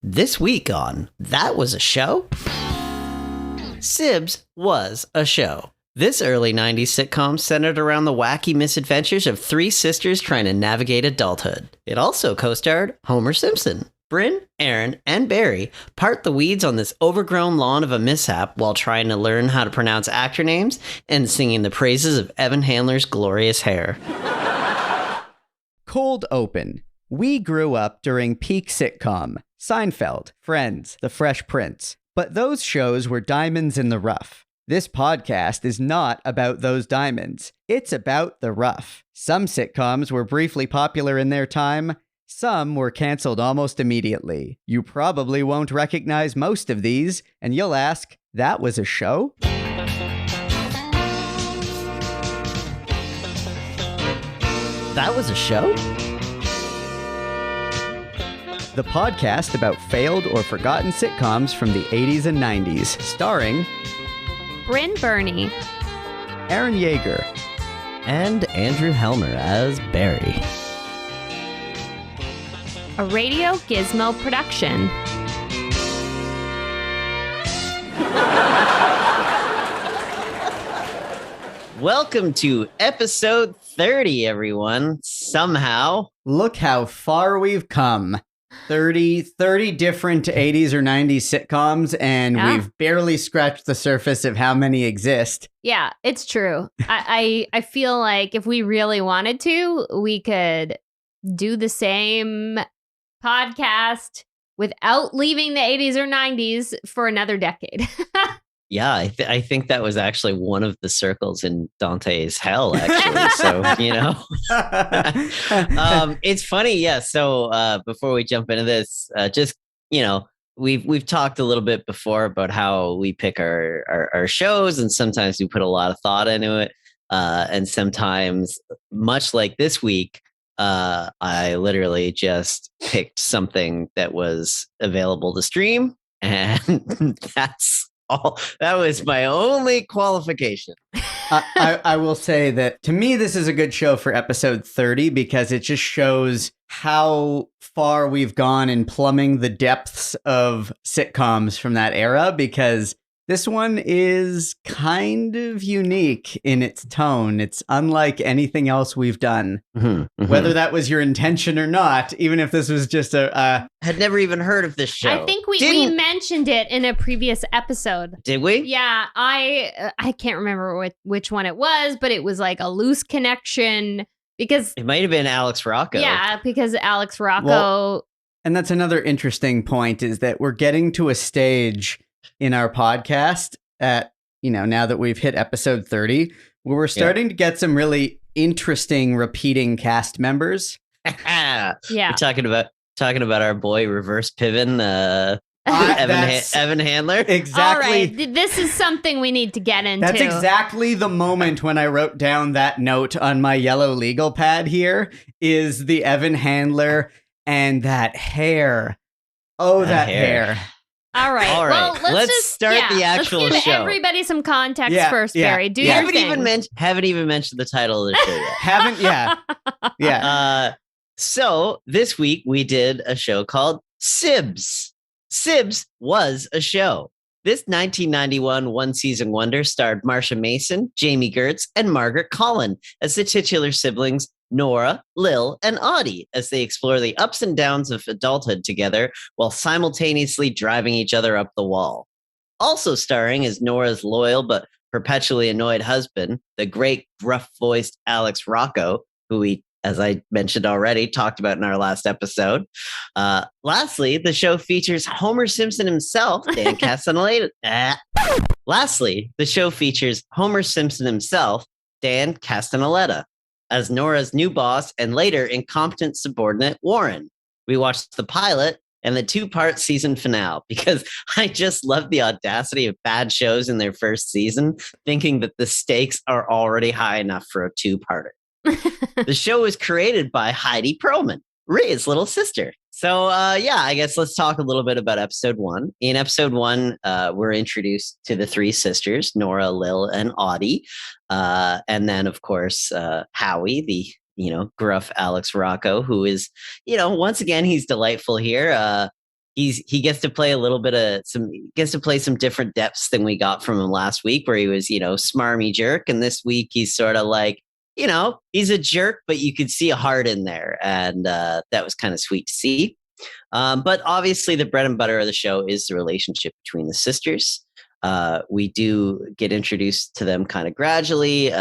This week on That Was a Show? Sibs Was a Show. This early 90s sitcom centered around the wacky misadventures of three sisters trying to navigate adulthood. It also co-starred Homer Simpson. Brynn, Aaron, and Barry part the weeds on this overgrown lawn of a mishap while trying to learn how to pronounce actor names and singing the praises of Evan Handler's glorious hair. Cold open. We grew up during peak sitcom. Seinfeld, Friends, The Fresh Prince. But those shows were diamonds in the rough. This podcast is not about those diamonds. It's about the rough. Some sitcoms were briefly popular in their time. Some were canceled almost immediately. You probably won't recognize most of these, and you'll ask, that was a show? That was a show? The podcast about failed or forgotten sitcoms from the 80s and 90s, starring Brynn Byrne, Aaron Yeger, and Andrew Helmer as Barry. a Radio Gizmo production. Welcome to episode 30, everyone. Somehow. Look how far we've come. 30 different 80s or 90s sitcoms, and we've barely scratched the surface of how many exist. Yeah, it's true. I feel like if we really wanted to, we could do the same podcast without leaving the 80s or 90s for another decade. Yeah, I think that was actually one of the circles in Dante's Hell, actually. So, it's funny. Yeah. So before we jump into this, we've talked a little bit before about how we pick our shows, and sometimes we put a lot of thought into it. And sometimes, much like this week, I literally just picked something that was available to stream, and that's all. That was my only qualification. I will say that to me, this is a good show for episode 30 because it just shows how far we've gone in plumbing the depths of sitcoms from that era, because this one is kind of unique in its tone. It's unlike anything else we've done. Whether that was your intention or not, even if this was just had never even heard of this show. I think we mentioned it in a previous episode. Did we? Yeah, I can't remember which one it was, but it was like a loose connection because it might have been Alex Rocco. Yeah, because Alex Rocco. And that's another interesting point, is that we're getting to a stage in our podcast at, now that we've hit episode 30, where we're starting to get some really interesting repeating cast members. Yeah. We're talking about our boy Reverse Piven, Evan Handler. Exactly. All right. This is something we need to get into. That's exactly the moment when I wrote down that note on my yellow legal pad here, is the Evan Handler and that hair. Oh, that hair. All right. Well, let's start the actual let's give show. Everybody some context first, Barry. Do your thing. Haven't even mentioned the title of the show yet. Yeah. So this week we did a show called Sibs. Sibs Was a Show. This 1991 one-season wonder starred Marsha Mason, Jamie Gertz, and Margaret Collin as the titular siblings Nora, Lil, and Audie as they explore the ups and downs of adulthood together while simultaneously driving each other up the wall. Also starring is Nora's loyal but perpetually annoyed husband, the great gruff-voiced Alex Rocco, who we, as I mentioned already, talked about in our last episode. Lastly, the show features Homer Simpson himself, Dan Castellaneta. As Nora's new boss and later incompetent subordinate, Warren. We watched the pilot and the two-part season finale because I just love the audacity of bad shows in their first season, thinking that the stakes are already high enough for a two-parter. The show was created by Heidi Perlman, Ray's little sister. So, I guess let's talk a little bit about episode 1. In episode 1, we're introduced to the three sisters, Nora, Lil, and Audie. And then, of course, Howie, the, gruff Alex Rocco, who is, once again, he's delightful here. he gets to play a little bit of some different depths than we got from him last week, where he was, smarmy jerk. And this week he's sort of like, he's a jerk, but you could see a heart in there. And that was kind of sweet to see. But obviously the bread and butter of the show is the relationship between the sisters. We do get introduced to them kind of gradually.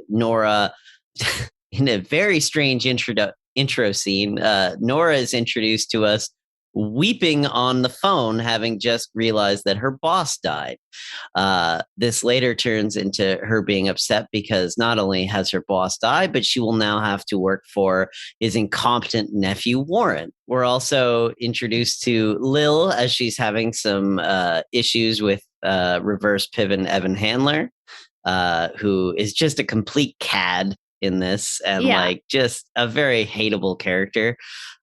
Nora, in a very strange intro scene, Nora is introduced to us weeping on the phone, having just realized that her boss died. This later turns into her being upset because not only has her boss died, but she will now have to work for his incompetent nephew, Warren. We're also introduced to Lil as she's having some issues with reverse pivot Evan Handler, who is just a complete cad in this and like just a very hateable character.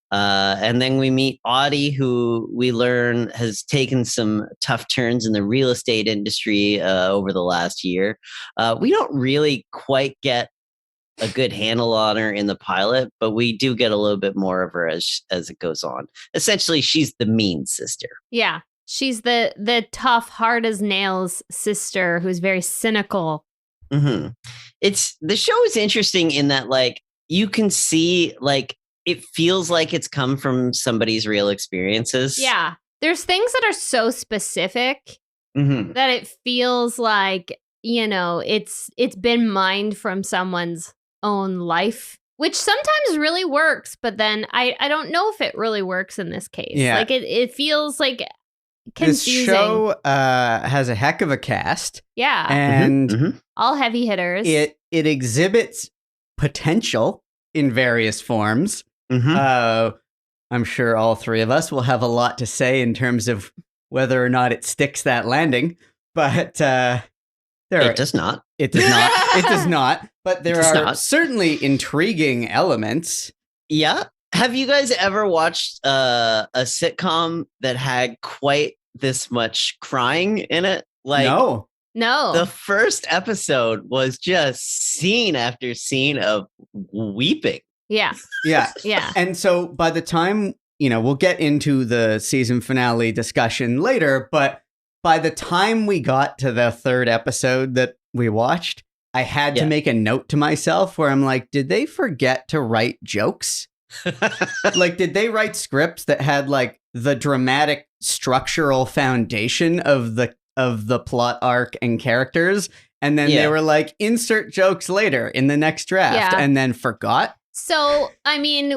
And then we meet Audie, who we learn has taken some tough turns in the real estate industry over the last year. We don't really quite get a good handle on her in the pilot, but we do get a little bit more of her as it goes on. Essentially, she's the mean sister. Yeah, she's the tough, hard as nails sister who's very cynical. Mm-hmm. The show is interesting in that, like, you can see, like, it feels like it's come from somebody's real experiences. Yeah. There's things that are so specific that it feels like, it's been mined from someone's own life, which sometimes really works. But then I don't know if it really works in this case. Yeah. Like it feels like confusing. This show has a heck of a cast. Yeah. And all heavy hitters. It exhibits potential in various forms. I'm sure all three of us will have a lot to say in terms of whether or not it sticks that landing, but it does not. It does not. It does not. But there are certainly intriguing elements. Yeah. Have you guys ever watched a sitcom that had quite this much crying in it? Like, no. The first episode was just scene after scene of weeping. Yeah. Yeah. Yeah. And so by the time, we'll get into the season finale discussion later, but by the time we got to the third episode that we watched, I had to make a note to myself where I'm like, did they forget to write jokes? Like, did they write scripts that had like the dramatic structural foundation of the plot arc and characters? And then they were like, insert jokes later in the next draft, and then forgot? So, I mean,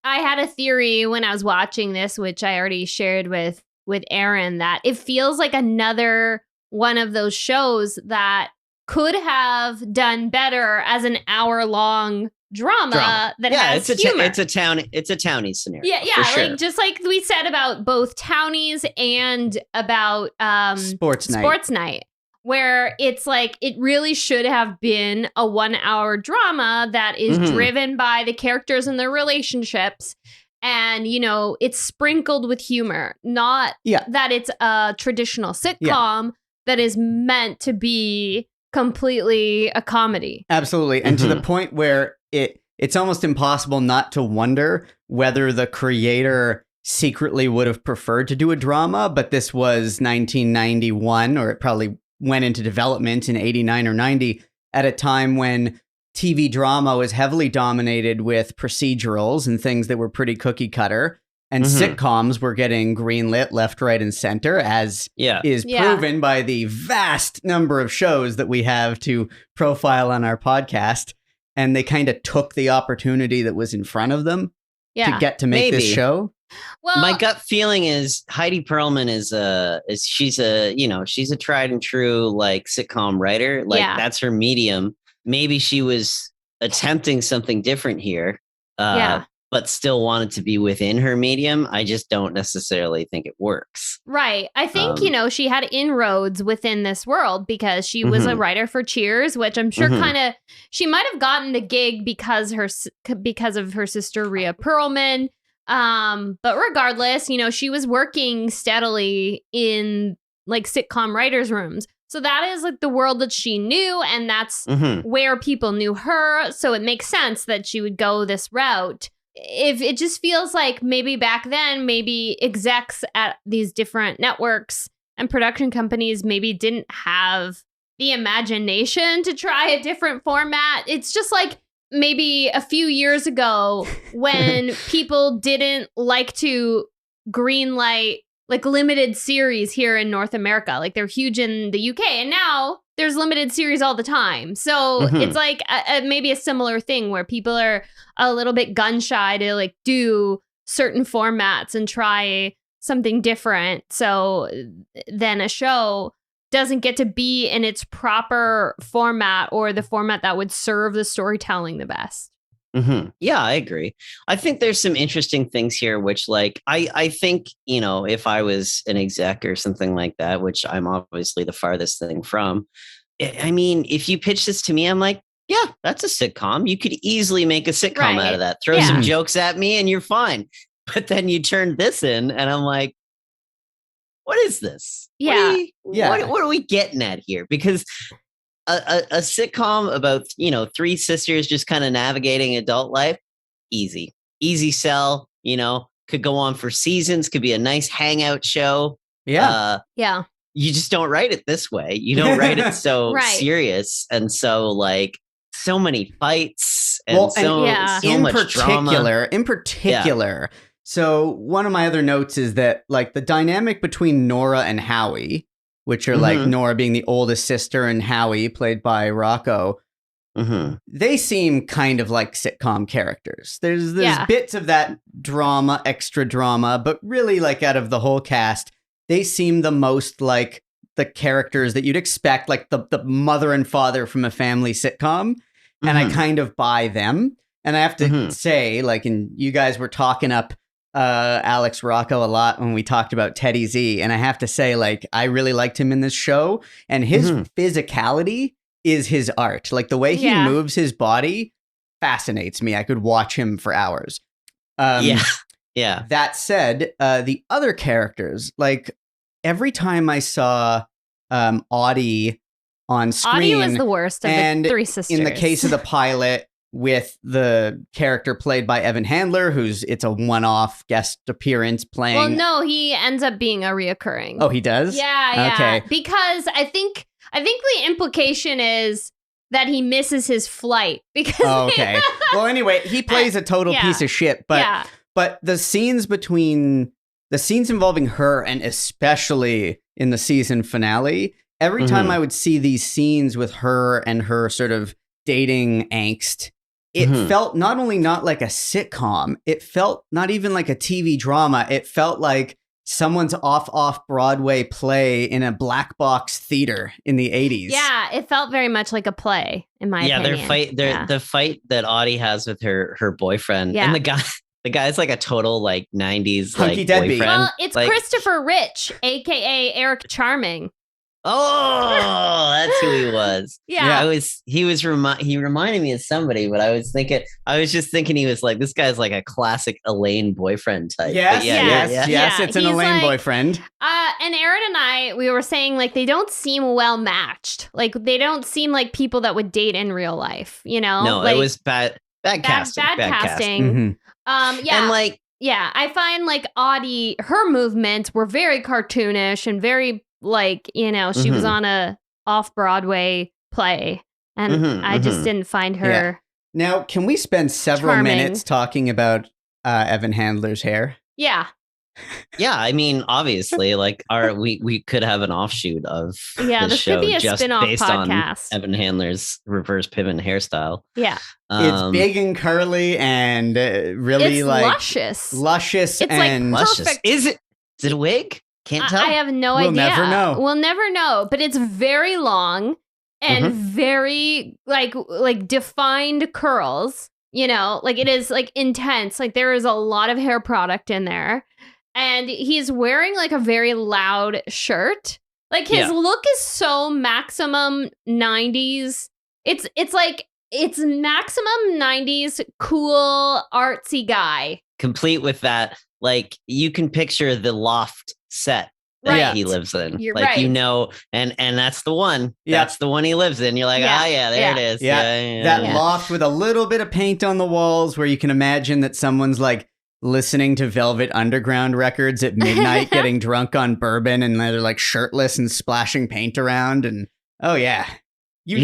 I had a theory when I was watching this, which I already shared with Aaron, that it feels like another one of those shows that could have done better as an hour-long drama that has humor. It's a townie scenario. Yeah, sure. like just like we said about both townies and about Sports Night. Where it's like it really should have been a 1 hour drama that is driven by the characters and their relationships. And, it's sprinkled with humor, not that it's a traditional sitcom that is meant to be completely a comedy. Absolutely. And to the point where it's almost impossible not to wonder whether the creator secretly would have preferred to do a drama, but this was 1991, or it probably went into development in 89 or 90 at a time when TV drama was heavily dominated with procedurals and things that were pretty cookie cutter, and sitcoms were getting greenlit left, right, and center, as is proven by the vast number of shows that we have to profile on our podcast. And they kind of took the opportunity that was in front of them to get to make this show. Well, my gut feeling is Heidi Perlman she's a tried and true like sitcom writer. Like that's her medium. Maybe she was attempting something different here, but still wanted to be within her medium. I just don't necessarily think it works. Right. I think, she had inroads within this world because she was a writer for Cheers, which I'm sure she might have gotten the gig because of her sister, Rhea Perlman. But regardless, she was working steadily in like sitcom writers' rooms. So that is like the world that she knew, and that's where people knew her. So it makes sense that she would go this route. if it just feels like maybe back then, maybe execs at these different networks and production companies maybe didn't have the imagination to try a different format. It's just like maybe a few years ago when people didn't like to greenlight like limited series here in North America. Like they're huge in the UK, and now there's limited series all the time. So it's like maybe a similar thing where people are a little bit gun shy to like do certain formats and try something different. So then a show doesn't get to be in its proper format or the format that would serve the storytelling the best. Yeah, I agree. I think there's some interesting things here, which like, I think, you know, if I was an exec or something like that, which I'm obviously the farthest thing from, I mean, if you pitch this to me, I'm like, yeah, that's a sitcom. You could easily make a sitcom out of that. Throw some jokes at me and you're fine. But then you turn this in and I'm like, what is this? Yeah. What are we getting at here? Because a sitcom about, you know, three sisters just kind of navigating adult life, easy sell, you know, could go on for seasons, could be a nice hangout show. Yeah. You just don't write it this way. You don't write it so serious. And so like so many fights and so much drama. In particular. So one of my other notes is that like the dynamic between Nora and Howie, which are like Nora being the oldest sister and Howie played by Rocco, they seem kind of like sitcom characters. There's bits of that drama, extra drama, but really like out of the whole cast, they seem the most like the characters that you'd expect, like the mother and father from a family sitcom. And I kind of buy them. And I have to say, like, and you guys were talking up Alex Rocco a lot when we talked about Teddy Z. And I have to say, like, I really liked him in this show. And his physicality is his art. Like, the way he moves his body fascinates me. I could watch him for hours. That said, the other characters, like, every time I saw Audie on screen. Audie was the worst of the three sisters. In the case of the pilot, with the character played by Evan Handler, it's a one-off guest appearance playing. Well, no, he ends up being a reoccurring. Oh, he does? Yeah. Okay. Because I think the implication is that he misses his flight. Because okay. Well, anyway, he plays a total piece of shit. But the scenes involving her, and especially in the season finale, every time I would see these scenes with her and her sort of dating angst, it felt not only not like a sitcom, it felt not even like a TV drama. It felt like someone's off Broadway play in a black box theater in the 80s. Yeah, it felt very much like a play, in my opinion. The fight that Audie has with her boyfriend and the guy's like a total like 90s hunky like deadbeat. boyfriend. Well, it's like, Christopher Rich, aka Eric Charming. Oh, that's who he was. He reminded me of somebody, but I was just thinking he was like, this guy's like a classic Elaine boyfriend type. Yes, it's an Elaine boyfriend. And Aaron and I, we were saying like they don't seem well matched. Like they don't seem like people that would date in real life, you know? No, like, it was bad casting. Bad casting. And like, I find like Audie, her movements were very cartoonish and very like, you know, she was on a off-Broadway play, and I just didn't find her. Yeah. Now, can we spend several minutes talking about Evan Handler's hair? Yeah. Yeah, I mean, obviously, like we could have an offshoot of this show could be a just spin-off based podcast. on Evan Handler's reverse pivot hairstyle. Yeah, it's big and curly and really it's like luscious. It's and like perfect. Is it a wig? Can't tell. I have no idea. We'll never know. But it's very long and very like defined curls. You know, like it is like intense. Like there is a lot of hair product in there. And he's wearing like a very loud shirt. Like his look is so maximum 90s. It's like it's maximum 90s cool artsy guy. Complete with that, like you can picture the loft set that he lives in. You're like, right. you know, and that's the one. Yeah. That's the one he lives in. You're like, there it is. Yeah. That loft with a little bit of paint on the walls where you can imagine that someone's like listening to Velvet Underground records at midnight, getting drunk on bourbon, and they're like shirtless and splashing paint around. And you're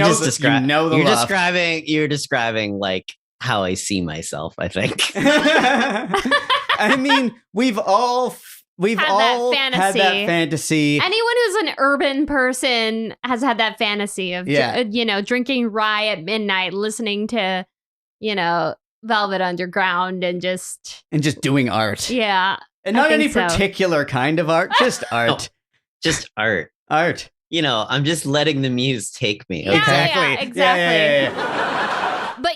describing like how I see myself, I think. I mean, we've all had that fantasy. Anyone who's an urban person has had that fantasy of, drinking rye at midnight, listening to, Velvet Underground and just doing art. Yeah. And not any particular kind of art, just art. No, just art. Art. I'm just letting the muse take me. Yeah, Exactly. Yeah. But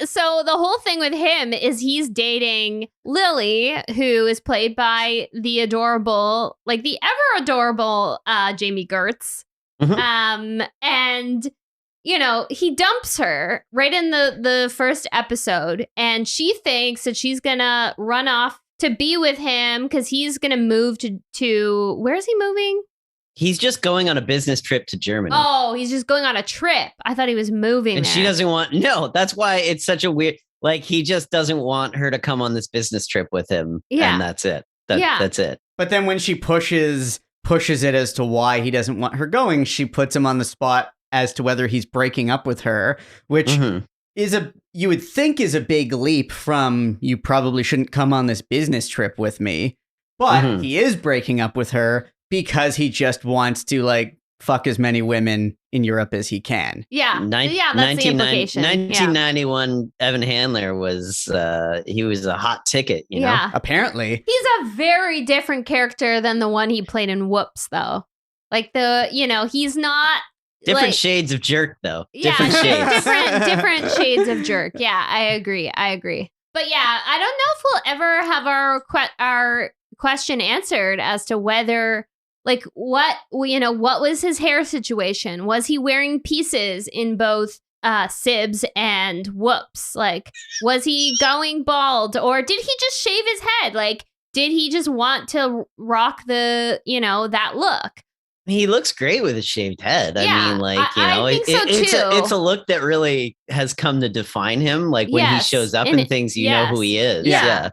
so the whole thing with him is he's dating Lily, who is played by the adorable, like the ever adorable Jamie Gertz. Mm-hmm. And he dumps her right in the first episode, and she thinks that she's gonna run off to be with him because he's gonna move to where is he moving? He's just going on a business trip to Germany. Oh, he's just going on a trip. I thought he was moving and there. She doesn't want, that's why it's such a weird, like, he just doesn't want her to come on this business trip with him. Yeah. And that's it. That's it. But then when she pushes it as to why he doesn't want her going, she puts him on the spot as to whether he's breaking up with her, which you would think is a big leap from, you probably shouldn't come on this business trip with me. But he is breaking up with her because he just wants to, like, fuck as many women in Europe as he can. Yeah. That's the implication. 1991, Evan Handler was, he was a hot ticket, you know? Apparently. He's a very different character than the one he played in Whoops, though. Like, he's not... Different shades of jerk, though. Yeah, different shades. different shades of jerk. Yeah, I agree. But yeah, I don't know if we'll ever have our question answered as to whether... Like, what was his hair situation? Was he wearing pieces in both Sibs and Whoops? Like, was he going bald, or did he just shave his head? Like, did he just want to rock the, that look? He looks great with a shaved head. I mean, like, I think so too. It's a look that really has come to define him. Like, when he shows up in things, know who he is. Yeah.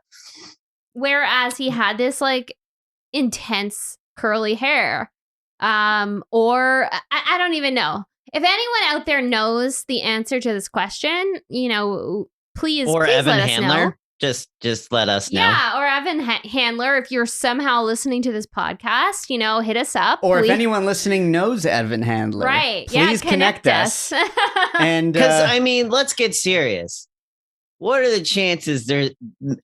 Whereas he had this, like, intense curly hair, or I don't even know. If anyone out there knows the answer to this question, please Evan let us Handler, know. Just let us know. Yeah, or Evan Handler, if you're somehow listening to this podcast, hit us up. Or if anyone listening knows Evan Handler, right? Please connect us. And because I mean, let's get serious. What are the chances there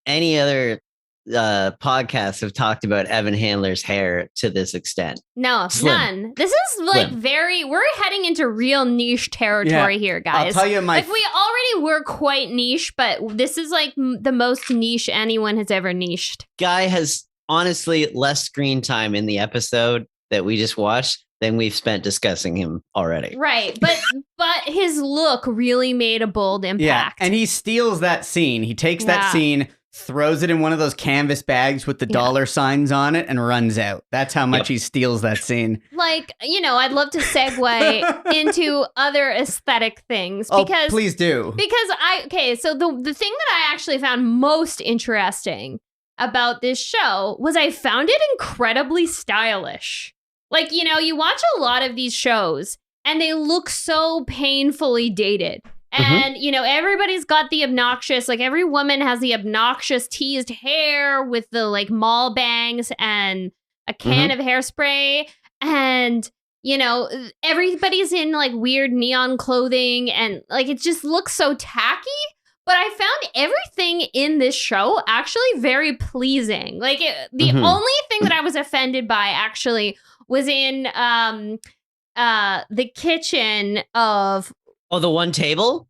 any other podcasts have talked about Evan Handler's hair to this extent? No, Slim. none. This is like we're heading into real niche territory here, guys. I'll tell you we already were quite niche, but this is like the most niche anyone has ever niched. Guy has honestly less screen time in the episode that we just watched than we've spent discussing him already. Right, but his look really made a bold impact. Yeah, and he steals that scene. He takes that scene, throws it in one of those canvas bags with the dollar signs on it, and runs out. That's how much he steals that scene. Like, I'd love to segue into other aesthetic things. Because, please do. Because so the thing that I actually found most interesting about this show was I found it incredibly stylish. Like, you watch a lot of these shows and they look so painfully dated. And, everybody's got the obnoxious, like every woman has the obnoxious teased hair with the like mall bangs and a can of hairspray. And, everybody's in like weird neon clothing and like it just looks so tacky. But I found everything in this show actually very pleasing. Like the only thing that I was offended by actually was in the kitchen of... Oh, the one table?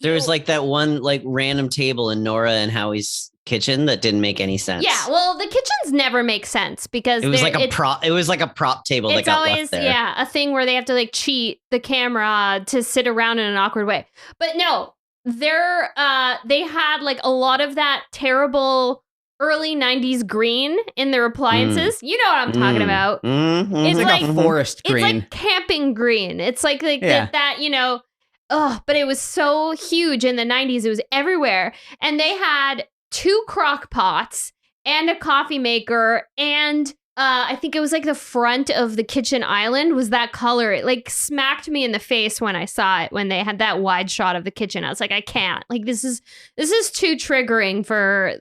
There was like that one like random table in Nora and Howie's kitchen that didn't make any sense. Yeah, well, the kitchens never make sense because it was like a prop. It was like a prop table that got left there. Yeah, a thing where they have to like cheat the camera to sit around in an awkward way. But no, they had like a lot of that terrible early 90s green in their appliances. You know what I'm talking about. It's like a forest green. It's like camping green. It's like Yeah. that, but it was so huge in the 90s. It was everywhere. And they had 2 crock pots and a coffee maker, and I think it was like the front of the kitchen island was that color. It like smacked me in the face when I saw it, when they had that wide shot of the kitchen. I was like, I can't. Like, this is too triggering for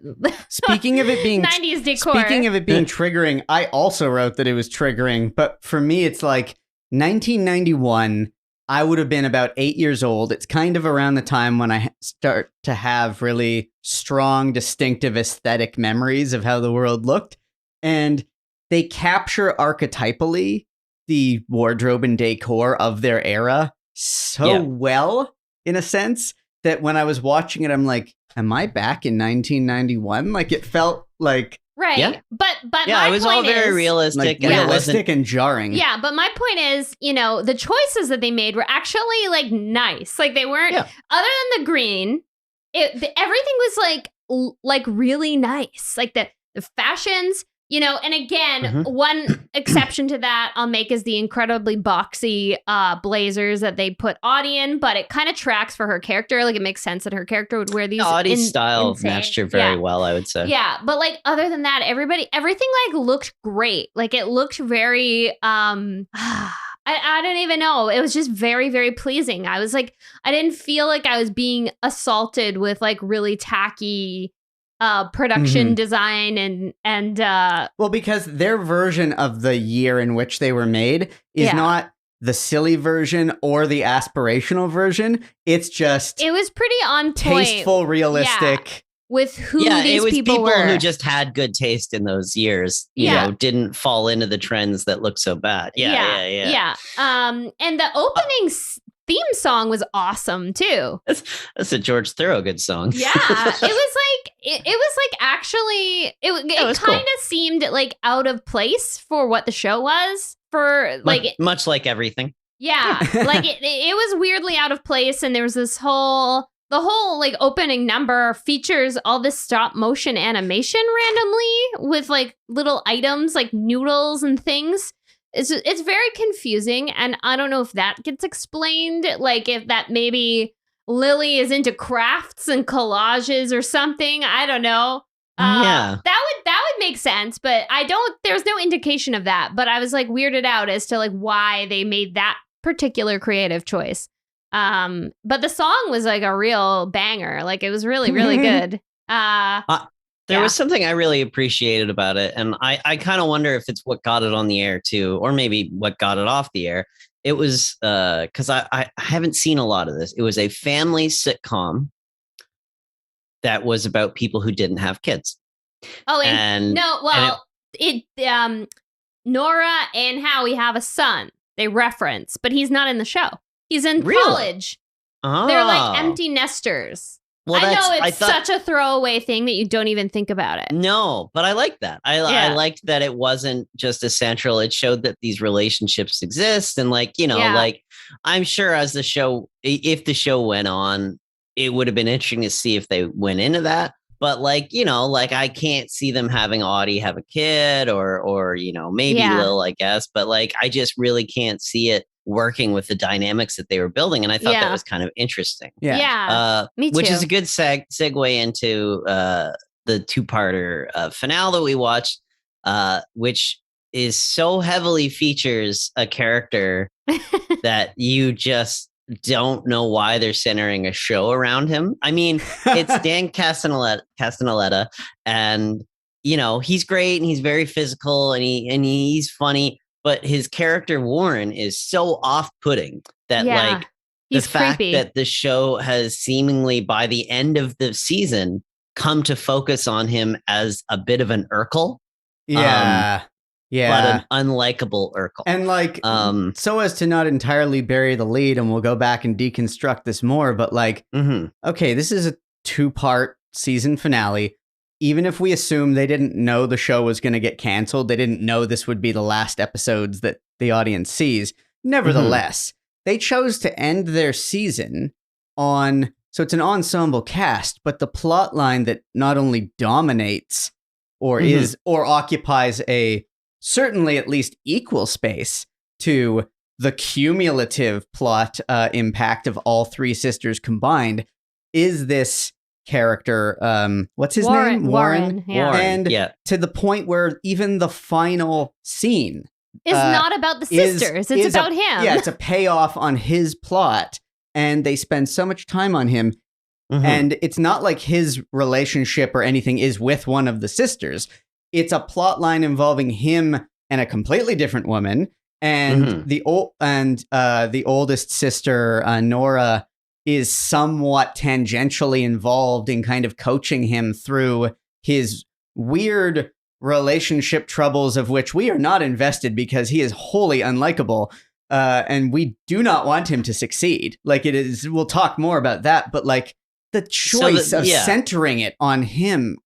Speaking of it being 90s decor. Speaking of it being triggering, I also wrote that it was triggering, but for me it's like 1991, I would have been about 8 years old. It's kind of around the time when I start to have really strong, distinctive aesthetic memories of how the world looked. And they capture archetypally the wardrobe and decor of their era so well, in a sense, that when I was watching it, I'm like, am I back in 1991? Like, it felt like... Right. Yeah. But yeah, it was all very realistic. Like, and realistic and jarring. Yeah, but my point is, the choices that they made were actually like nice. Like, they weren't, other than the green, everything was like really nice. Like the fashions, and again, one exception to that I'll make is the incredibly boxy blazers that they put Audie in, but it kind of tracks for her character. Like, it makes sense that her character would wear these. Audie's style matched her very well, I would say. Yeah, but like, other than that, everything like looked great. Like, it looked very I don't even know. It was just very, very pleasing. I was like, I didn't feel like I was being assaulted with like really tacky production design and well, because their version of the year in which they were made is not the silly version or the aspirational version. It's just it was pretty on point, tasteful, realistic with who these it was people were. Who just had good taste in those years. You know, didn't fall into the trends that look so bad. Yeah. And the opening theme song was awesome too. That's a George Thorogood song. Yeah, it was like actually it kind of seemed like out of place for what the show was, for like much like everything. Yeah, like it was weirdly out of place, and there was the whole like opening number features all this stop motion animation randomly with like little items like noodles and things. It's very confusing, and I don't know if that gets explained. Like, if that maybe Lily is into crafts and collages or something. I don't know. That would make sense, but there's no indication of that. But I was like weirded out as to like why they made that particular creative choice. But the song was like a real banger. Like, it was really, really good. There was something I really appreciated about it, and I kind of wonder if it's what got it on the air too, or maybe what got it off the air. It was because I haven't seen a lot of this. It was a family sitcom that was about people who didn't have kids. Oh, Nora and Howie have a son. They reference, but he's not in the show. He's in college. Oh. They're like empty nesters. Well, I know it's such a throwaway thing that you don't even think about it. No, but I like that. I liked that it wasn't just essential. It showed that these relationships exist. And like, like I'm sure if the show went on, it would have been interesting to see if they went into that. But like, like I can't see them having Audie have a kid or maybe Lil, I guess. But like, I just really can't see it working with the dynamics that they were building. And I thought that was kind of interesting. Me too. Which is a good segue into the two-parter finale that we watched, which is so heavily features a character that you just don't know why they're centering a show around him. I mean, it's Dan Castellaneta, and he's great and he's very physical and he's funny. But his character, Warren, is so off-putting that, like, the fact that the show has seemingly, by the end of the season, come to focus on him as a bit of an Urkel. But an unlikable Urkel. And, like, so as to not entirely bury the lead, and we'll go back and deconstruct this more, but, like, okay, this is a 2-part season finale. Even if we assume they didn't know the show was going to get canceled, they didn't know this would be the last episodes that the audience sees. Nevertheless, they chose to end their season on, so it's an ensemble cast, but the plot line that not only dominates or is or occupies a certainly at least equal space to the cumulative plot impact of all three sisters combined, is this character, what's his name? Warren. Yeah. Warren, And to the point where even the final scene It's not about the sisters. It's about him. Yeah, it's a payoff on his plot. And they spend so much time on him. And it's not like his relationship or anything is with one of the sisters. It's a plot line involving him and a completely different woman. And the oldest sister, Nora, is somewhat tangentially involved in kind of coaching him through his weird relationship troubles, of which we are not invested because he is wholly unlikable. And we do not want him to succeed. Like, it is, we'll talk more about that, but like the choice of centering it on him,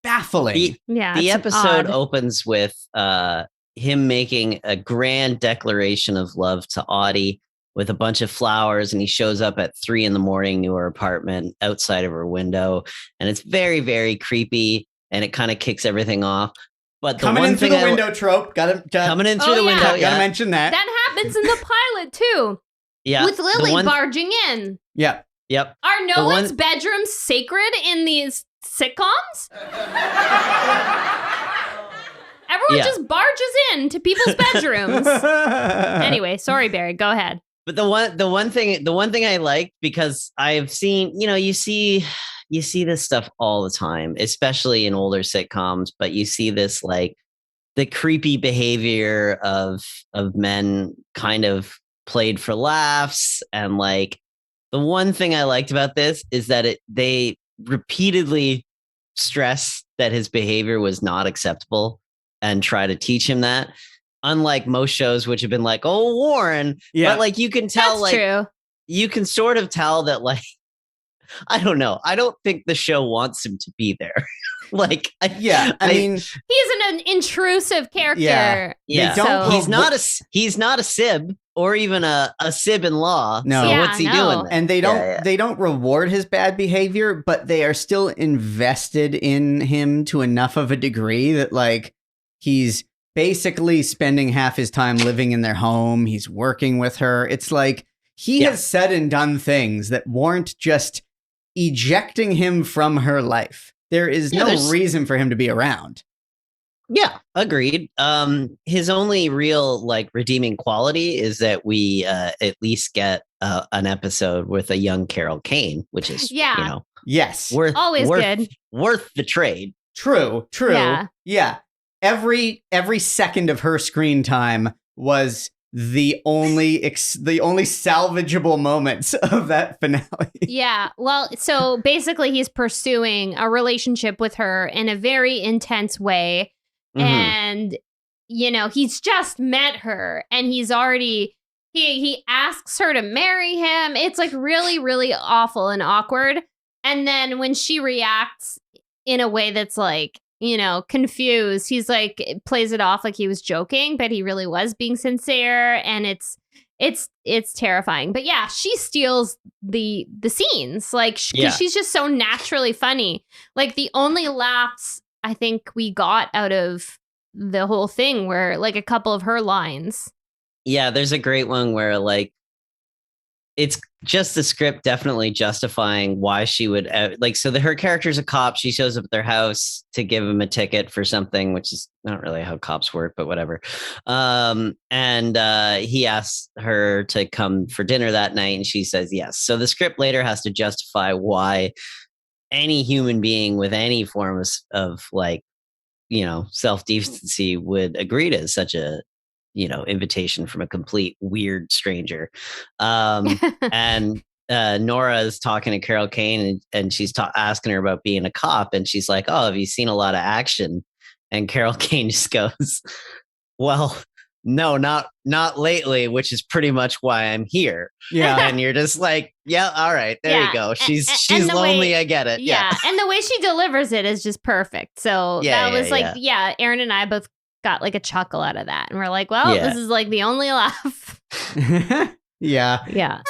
baffling. The episode opens with him making a grand declaration of love to Audie with a bunch of flowers, and he shows up at 3 a.m. to her apartment outside of her window, and it's very, very creepy, and it kind of kicks everything off. But the coming one in through thing the window trope, coming in through the window, gotta mention that. That happens in the pilot too. Yeah, with Lily barging in. Yeah. Yep. Are no one's bedrooms sacred in these sitcoms? Everyone just barges into people's bedrooms. Anyway, sorry, Barry. Go ahead. But the one thing I like, because I've seen, you see this stuff all the time, especially in older sitcoms. But you see this, like, the creepy behavior of men kind of played for laughs, and like the one thing I liked about this is that they repeatedly stress that his behavior was not acceptable and try to teach him that. Unlike most shows, which have been like, "Oh, Warren," but like you can tell, That's true. You can sort of tell that, like, I don't know. I don't think the show wants him to be there. Like, I mean, he's an intrusive character. Yeah. So, he's not a Sib or even a Sib-in-law. No. So what's he doing? And they don't reward his bad behavior, but they are still invested in him to enough of a degree that, like, he's basically spending half his time living in their home. He's working with her. It's like he has said and done things that warrant just ejecting him from her life. There is no reason for him to be around. Yeah, agreed. His only real, like, redeeming quality is that we at least get an episode with a young Carol Kane, which is always good, worth the trade. True. Yeah. Every second of her screen time was the only salvageable moments of that finale. Yeah. Well, so basically he's pursuing a relationship with her in a very intense way. And, he's just met her, and he's already, he asks her to marry him. It's like really, really awful and awkward. And then when she reacts in a way that's like, confused, he's like, plays it off like he was joking, but he really was being sincere. And it's terrifying. But yeah, she steals the scenes, like, because she's just so naturally funny. Like, the only laughs I think we got out of the whole thing were like a couple of her lines. Yeah, there's a great one where, like, it's just the script definitely justifying why she would, her character's a cop. She shows up at their house to give him a ticket for something, which is not really how cops work, but whatever. And he asks her to come for dinner that night, and she says yes. So the script later has to justify why any human being with any form of like, self-decency would agree to such a, invitation from a complete weird stranger. And Nora is talking to Carol Kane, and she's asking her about being a cop. And she's like, "Oh, have you seen a lot of action?" And Carol Kane just goes, "Well, no, not lately, which is pretty much why I'm here." Yeah. And you're just like, yeah, all right, there you go. She's lonely. I get it. Yeah. And the way she delivers it is just perfect. So that was Aaron and I both got like a chuckle out of that. And we're like, well, this is like the only laugh. Yeah. Yeah.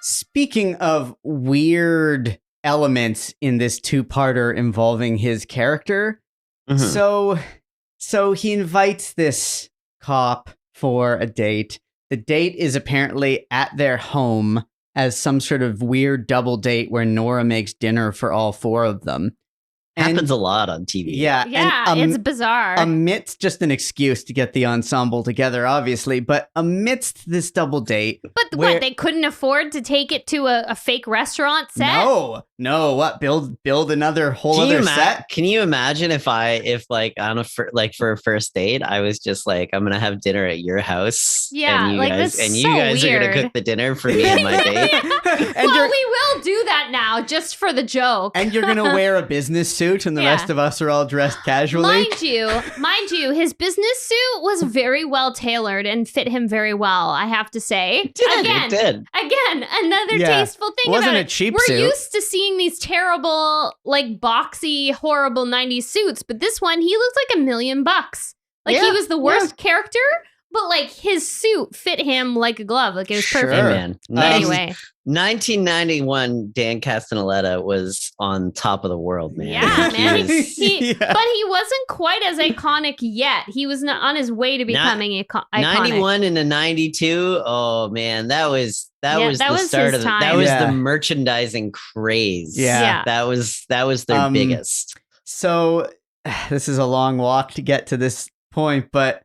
Speaking of weird elements in this two-parter involving his character. Mhm. So he invites this cop for a date. The date is apparently at their home as some sort of weird double date where Nora makes dinner for all four of them. Happens a lot on TV. Yeah. Yeah, it's bizarre. Amidst just an excuse to get the ensemble together, obviously, but amidst this double date. But what, they couldn't afford to take it to a fake restaurant set? No, what, build another whole other set? Can you imagine if like on for a first date, I was just like, I'm gonna have dinner at your house. Yeah, and you so guys are weird. gonna cook the dinner for me and my date. Well, we will do that now just for the joke. And you're gonna wear a business suit and the rest of us are all dressed casually. Mind you, his business suit was very well tailored and fit him very well, I have to say. It did. Again, another tasteful thing wasn't about a it. cheap We're suit. used to seeing these terrible, like boxy, horrible 90s suits, but this one, he looked like $1 million. Like he was the worst character, but like his suit fit him like a glove. Like it was perfect. Hey, man. Anyway. 1991, Dan Castellaneta was on top of the world, man. Yeah, man. He was- But he wasn't quite as iconic yet. He was not on his way to becoming iconic. 91 into 92. Oh man, that was the start his of time. that was the merchandising craze. Yeah. That was their biggest. So this is a long walk to get to this point, but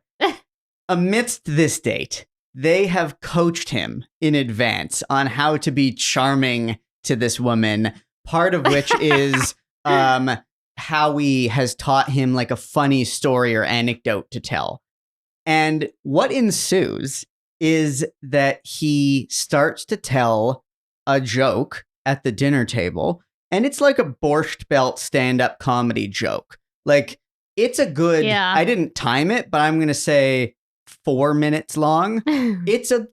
amidst this date, they have coached him in advance on how to be charming to this woman, part of which is Howie has taught him like a funny story or anecdote to tell. And what ensues is that he starts to tell a joke at the dinner table, and it's like a Borscht Belt stand-up comedy joke. Like, it's a good, I didn't time it, but I'm going to say 4 minutes long. It's a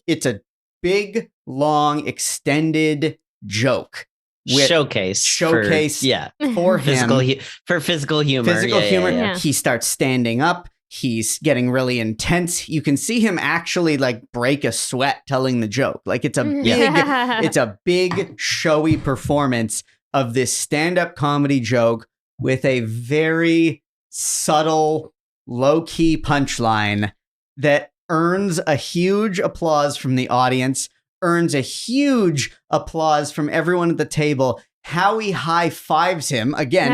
big, long, extended joke. Showcase for him. Physical humor. Physical humor. Yeah. He starts standing up. He's getting really intense. You can see him actually like break a sweat telling the joke. Like it's a big showy performance of this stand-up comedy joke with a very subtle, low-key punchline that earns a huge applause from the audience, earns a huge applause from everyone at the table. Howie high-fives him, again,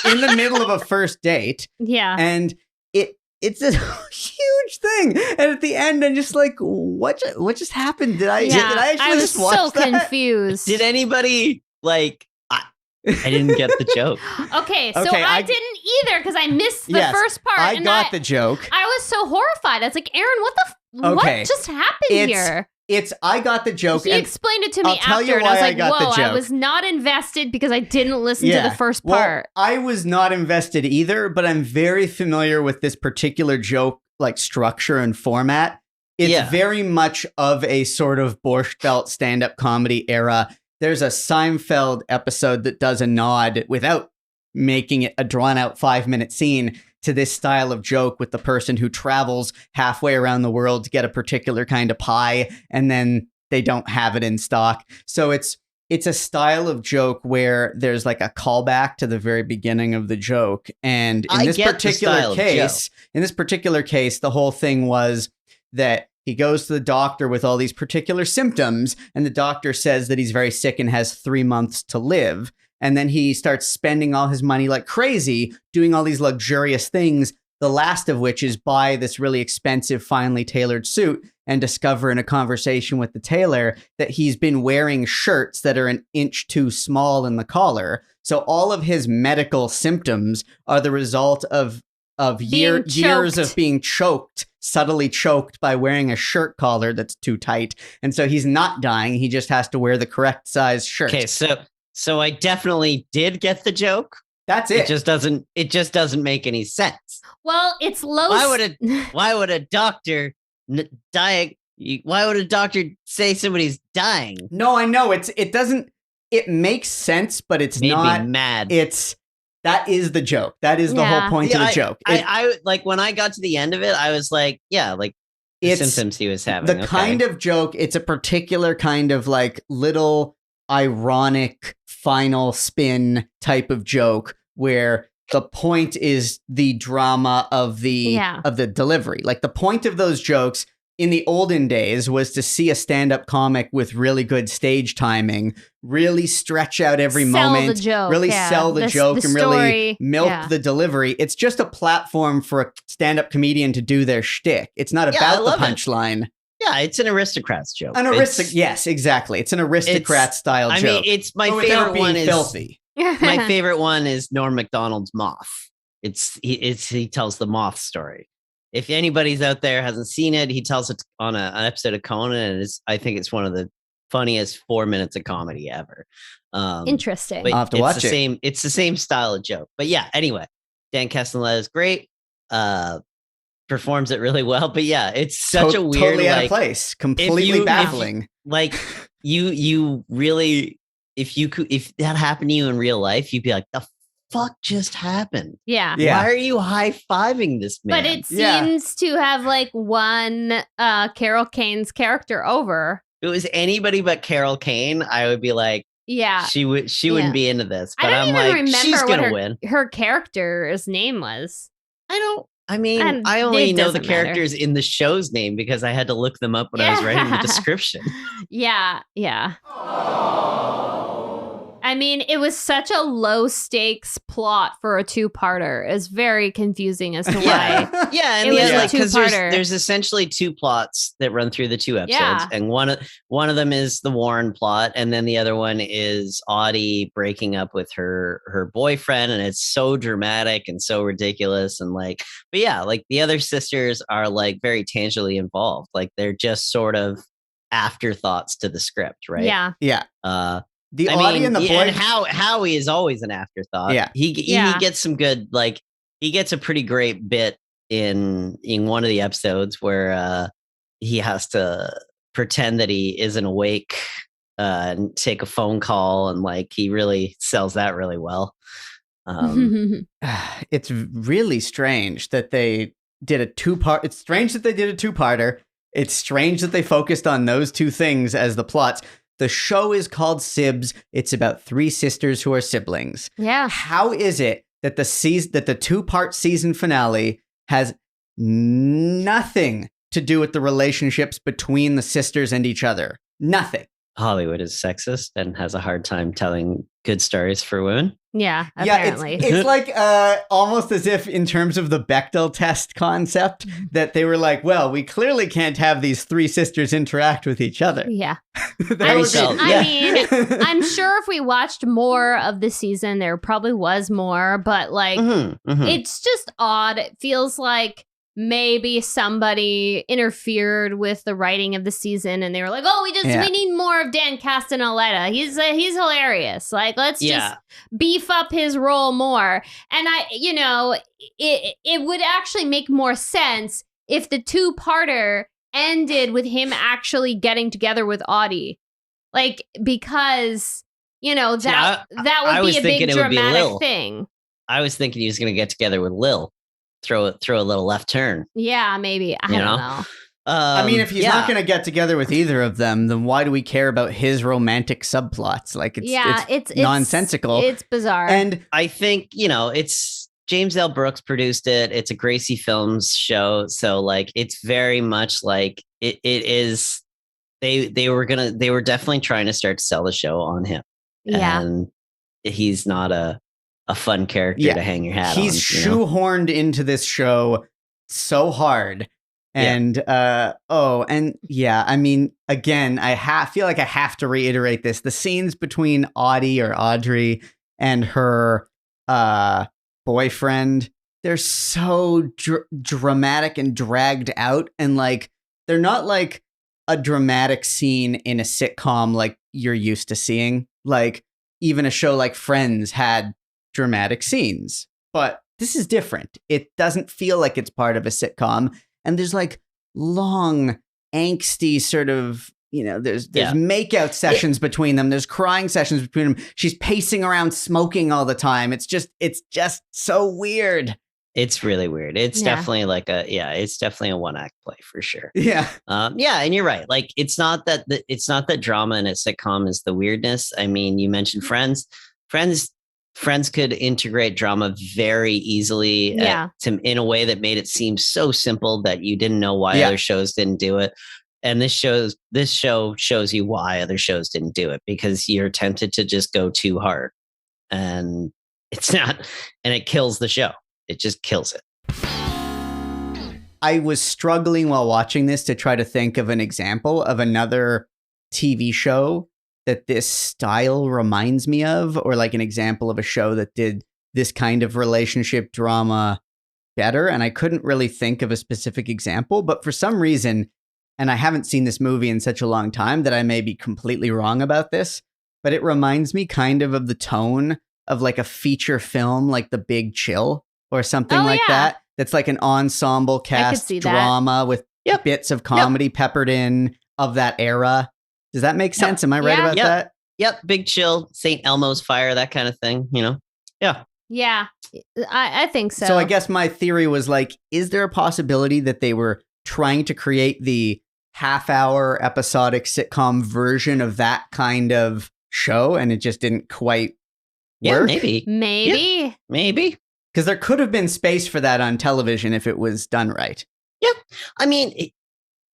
in the middle of a first date. Yeah. And it's a huge thing. And at the end, I'm just like, what just happened? Did I actually just watch that? I was so confused. Did anybody, like... I didn't get the joke. Okay, I didn't either because I missed the first part. I got the joke. I was so horrified. I was like, Aaron, what just happened here? I got the joke. He explained it to me after, and I was like, whoa, I was not invested because I didn't listen to the first part. I was not invested either, but I'm very familiar with this particular joke, like structure and format. It's very much of a sort of Borscht Belt stand-up comedy era. There's a Seinfeld episode that does a nod without making it a drawn-out 5-minute scene to this style of joke with the person who travels halfway around the world to get a particular kind of pie, and then they don't have it in stock. So it's a style of joke where there's like a callback to the very beginning of the joke. And in this particular case, the whole thing was that he goes to the doctor with all these particular symptoms, and the doctor says that he's very sick and has 3 months to live. And then he starts spending all his money like crazy, doing all these luxurious things, the last of which is buy this really expensive, finely tailored suit and discover in a conversation with the tailor that he's been wearing shirts that are an inch too small in the collar. So all of his medical symptoms are the result of years of being subtly choked by wearing a shirt collar that's too tight. And so he's not dying. He just has to wear the correct size shirt. Okay, so I definitely did get the joke. That's it. It just doesn't make any sense. Well, it's low. Why would a doctor die? Why would a doctor say somebody's dying? No, I know it makes sense, but it's not mad. That is the joke. That is the whole point of the joke. I like when I got to the end of it, I was like, the symptoms he was having. The kind of joke, it's a particular kind of like little ironic final spin type of joke where the point is the drama of the delivery. Like the point of those jokes in the olden days was to see a stand-up comic with really good stage timing, really stretch out every moment, sell the joke and really milk the delivery. It's just a platform for a stand-up comedian to do their shtick. It's not about the punchline. Yeah, it's an aristocrat's joke. Yes, exactly. It's an aristocrat style joke. I mean, it's my favorite one is filthy. My favorite one is Norm Macdonald's Moth. He tells the moth story. If anybody's out there hasn't seen it, he tells it on an episode of Conan, and I think it's one of the funniest 4 minutes of comedy ever. Interesting. I'll have to watch it. It's the same style of joke. But yeah, anyway, Dan Castellaneta is great. Performs it really well. But yeah, it's such a weird, totally out of place, completely baffling. You really, if that happened to you in real life, you'd be like, the fuck just happened? Yeah. Why are you high-fiving this man? But it seems to have won Carol Kane's character over. If it was anybody but Carol Kane, I would be like, she wouldn't be into this. But I'm like, she's gonna win. Her character's name was. I only know the characters in the show's name because I had to look them up when I was writing the description. Yeah. I mean, it was such a low stakes plot for a two-parter. It's very confusing as to why. And because there's essentially two plots that run through the two episodes, and one of them is the Warren plot, and then the other one is Audie breaking up with her boyfriend, and it's so dramatic and so ridiculous, and the other sisters are very tangibly involved, they're just sort of afterthoughts to the script, right? Yeah. Audie and the boy, and Howie is always an afterthought. Yeah, he gets some good, he gets a pretty great bit in one of the episodes where he has to pretend that he isn't awake and take a phone call, and he really sells that really well. It's really strange that they did a two-part. It's strange that they did a two-parter. It's strange that they focused on those two things as the plots. The show is called Sibs. It's about three sisters who are siblings. Yeah. How is it that the two-part season finale has nothing to do with the relationships between the sisters and each other? Nothing. Hollywood is sexist and has a hard time telling good stories for women. Yeah, apparently. It's almost as if in terms of the Bechdel test concept that they were like, well, we clearly can't have these three sisters interact with each other. Yeah. I mean, I'm sure if we watched more of the season, there probably was more, but it's just odd. It feels like maybe somebody interfered with the writing of the season and they were like, oh, we need more of Dan Castellaneta. He's hilarious. Let's just beef up his role more. And it would actually make more sense if the two-parter ended with him actually getting together with Audie. Because, that would be a big dramatic thing. I was thinking he was going to get together with Lil. Throw a little left turn. Yeah, maybe. I don't know. I mean, if he's not going to get together with either of them, then why do we care about his romantic subplots? It's nonsensical. It's bizarre. And I think, it's James L. Brooks produced it. It's a Gracie Films show. So it's very much it is. They were definitely trying to start to sell the show on him. Yeah. And he's not a fun character to hang your hat on. He's shoehorned into this show so hard. And, I mean, again, feel like I have to reiterate this. The scenes between Audie or Audrey and her boyfriend, they're so dramatic and dragged out. And they're not a dramatic scene in a sitcom like you're used to seeing. Even a show like Friends had dramatic scenes, but this is different. It doesn't feel like it's part of a sitcom, and there's long angsty sort of there's makeout sessions between them, there's crying sessions between them, she's pacing around smoking all the time. It's just so weird. It's really weird. It's Yeah. definitely it's definitely a one act play for sure. Yeah. Yeah, and you're right. Like it's not that drama in a sitcom is the weirdness. I mean, you mentioned Friends could integrate drama very easily Yeah. in a way that made it seem so simple that you didn't know why Yeah. other shows didn't do it. And this show shows you why other shows didn't do it, because you're tempted to just go too hard, and it's not, and it kills the show. It just kills it. I was struggling while watching this to try to think of an example of another TV show that this style reminds me of, or like an example of a show that did this kind of relationship drama better. And I couldn't really think of a specific example, but for some reason, and I haven't seen this movie in such a long time that I may be completely wrong about this, but it reminds me kind of the tone of like a feature film, like The Big Chill or something like that. That's like an ensemble cast drama with bits of comedy peppered in of that era. Does that make sense? Am I right about that? Yep. Big Chill, St. Elmo's Fire, that kind of thing, you know? Yeah. Yeah, I think so. So I guess my theory was like, is there a possibility that they were trying to create the half-hour episodic sitcom version of that kind of show and it just didn't quite work? Maybe. Yeah, maybe. Because there could have been space for that on television if it was done right. Yeah. I mean,